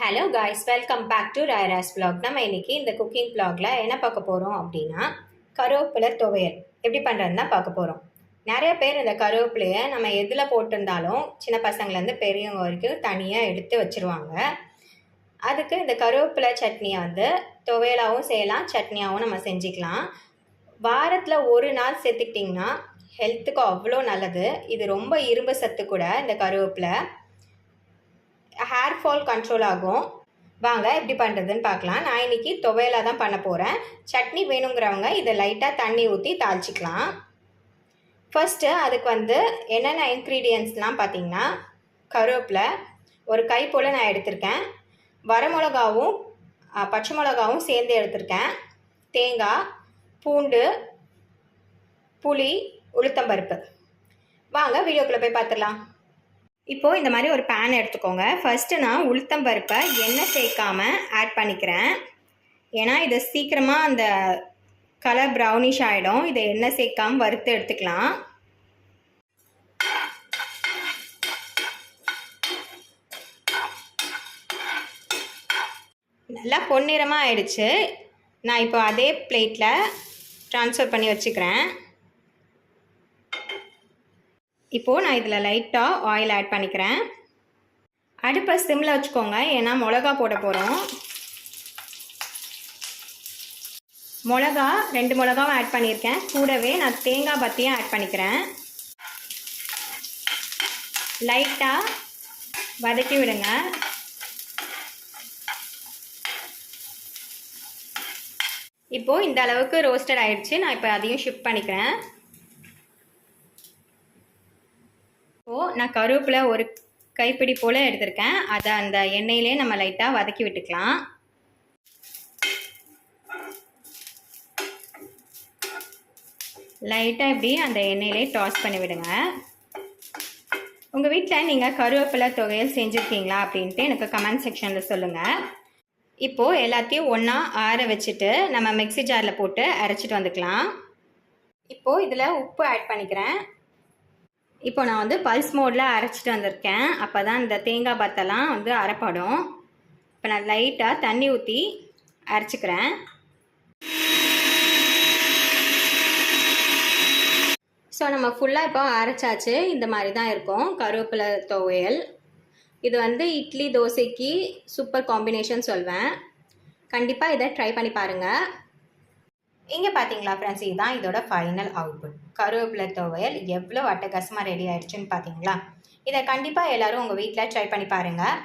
Hello guys, welcome back to ராயராஸ் vlog. நம்ம இன்றைக்கி இந்த குக்கிங் vlogல என்ன பார்க்க போகிறோம் அப்படின்னா, கருவேப்பிலை துவையல் எப்படி பண்ணுறதுன்னு தான் பார்க்க போகிறோம். நிறைய பேர் இந்த கருவேப்பிலையை நம்ம எதில் போட்டிருந்தாலும் சின்ன பசங்கள்லேருந்து பெரியவங்க வரைக்கும் தனியாக எடுத்து வச்சுருவாங்க. அதுக்கு இந்த கருவேப்பிலை சட்னியை வந்து துவையலாகவும் செய்யலாம், சட்னியாகவும் நம்ம செஞ்சுக்கலாம். வாரத்தில் ஒரு நாள் சேர்த்துக்கிட்டிங்கன்னா ஹெல்த்துக்கு அவ்வளோ நல்லது. இது ரொம்ப இரும்பு சத்து கூட. இந்த கருவேப்பிலை ஹேர் ஃபால் கண்ட்ரோல் ஆகும். வாங்க எப்படி பண்ணுறதுன்னு பார்க்கலாம். நான் இன்றைக்கி துவையலாக தான் பண்ண போகிறேன். சட்னி வேணுங்கிறவங்க இதை லைட்டாக தண்ணி ஊற்றி தாளிச்சிக்கலாம். ஃபஸ்ட்டு அதுக்கு வந்து என்னென்ன இன்க்ரீடியன்ட்ஸ்லாம் பார்த்தீங்கன்னா, கருவேப்பிலை ஒரு கை போல் நான் எடுத்திருக்கேன், வரமிளகாவும் பச்சை மிளகாவும் சேர்ந்து எடுத்திருக்கேன், தேங்காய், பூண்டு, புளி, உளுத்தம்பருப்பு. வாங்க வீடியோக்குள்ளே போய் பார்த்துடலாம். இப்போது இந்த மாதிரி ஒரு பேன் எடுத்துக்கோங்க. ஃபஸ்ட்டு நான் உளுத்தம்பருப்பை எண்ணெய் சேர்க்காமல் ஆட் பண்ணிக்கிறேன். ஏன்னா இதை சீக்கிரமாக அந்த கலர் ப்ரௌனிஷ் ஆகிடும். இதை எண்ணெய் சேர்க்காமல் வறுத்து எடுத்துக்கலாம். நல்லா பொன்னிறமாக ஆயிடுச்சு. நான் இப்போ அதே பிளேட்டில் ட்ரான்ஸ்ஃபர் பண்ணி வச்சுக்கிறேன். இப்போது நான் இதில் லைட்டாக ஆயில் ஆட் பண்ணிக்கிறேன். அடுப்பை சிம்மில் வச்சுக்கோங்க, ஏன்னா மிளகா போட போகிறோம். மிளகா 2 மிளகாவும் ஆட் பண்ணியிருக்கேன். கூடவே நான் தேங்காய் பத்தியும் ஆட் பண்ணிக்கிறேன். லைட்டாக வதக்கி விடுங்க. இப்போது இந்த அளவுக்கு ரோஸ்டட் ஆகிடுச்சு. நான் இப்போ அதையும் ஷிஃப்ட் பண்ணிக்கிறேன். இப்போது நான் கருவேப்பிலை ஒரு கைப்பிடி போல் எடுத்திருக்கேன். அதை அந்த எண்ணெயிலே நம்ம லைட்டாக வதக்கி விட்டுக்கலாம். லைட்டாக இப்படி அந்த எண்ணெயிலே டாஸ் பண்ணி விடுங்க. உங்கள் வீட்டில் நீங்கள் கருவேப்பிலை துவையல் செஞ்சுருக்கீங்களா அப்படின்ட்டு எனக்கு கமெண்ட் செக்ஷனில் சொல்லுங்கள். இப்போது எல்லாத்தையும் ஒன்றா ஆற வச்சுட்டு நம்ம மிக்ஸி ஜாரில் போட்டு அரைச்சிட்டு வந்துக்கலாம். இப்போது இதில் உப்பு ஆட் பண்ணிக்கிறேன். இப்போ நான் வந்து பல்ஸ் மோடில் அரைச்சிட்டு வந்திருக்கேன். அப்போ தான் இந்த தேங்காய் பத்தெல்லாம் வந்து அரைப்படும். இப்போ நான் லைட்டாக தண்ணி ஊற்றி அரைச்சிக்கிறேன். ஸோ நம்ம ஃபுல்லாக இப்போ அரைச்சாச்சு. இந்த மாதிரி தான் இருக்கும் கருவேப்பிலை துவையல். இது வந்து இட்லி தோசைக்கு சூப்பர் காம்பினேஷன் சொல்வேன். கண்டிப்பாக இதை ட்ரை பண்ணி பாருங்கள். இங்கே பார்த்தீங்களா ஃப்ரெண்ட்ஸ், இதுதான் இதோட ஃபைனல் அவுட்புட். கருவேப்பிலை துவையல் எவ்வளோ அட்டகாசமாக ரெடி ஆகிடுச்சுன்னு பார்த்தீங்களா? இதை கண்டிப்பாக எல்லோரும் உங்கள் வீட்டில் ட்ரை பண்ணி பாருங்கள்.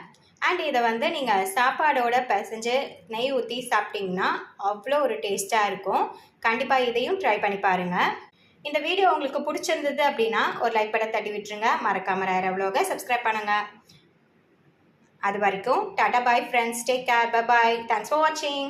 அண்ட் இதை வந்து நீங்கள் சாப்பாடோட பிசைஞ்சு நெய் ஊற்றி சாப்பிட்டிங்கன்னா அவ்வளோ ஒரு டேஸ்ட்டாக இருக்கும். கண்டிப்பாக இதையும் ட்ரை பண்ணி பாருங்கள். இந்த வீடியோ உங்களுக்கு பிடிச்சிருந்தது அப்படின்னா ஒரு லைக் பட்டை தட்டி விட்டுருங்க. மறக்காம ராயரா vlog சப்ஸ்கிரைப் பண்ணுங்கள். அது வரைக்கும் Tata bye friends, take care, bye bye, thanks for வாட்சிங்.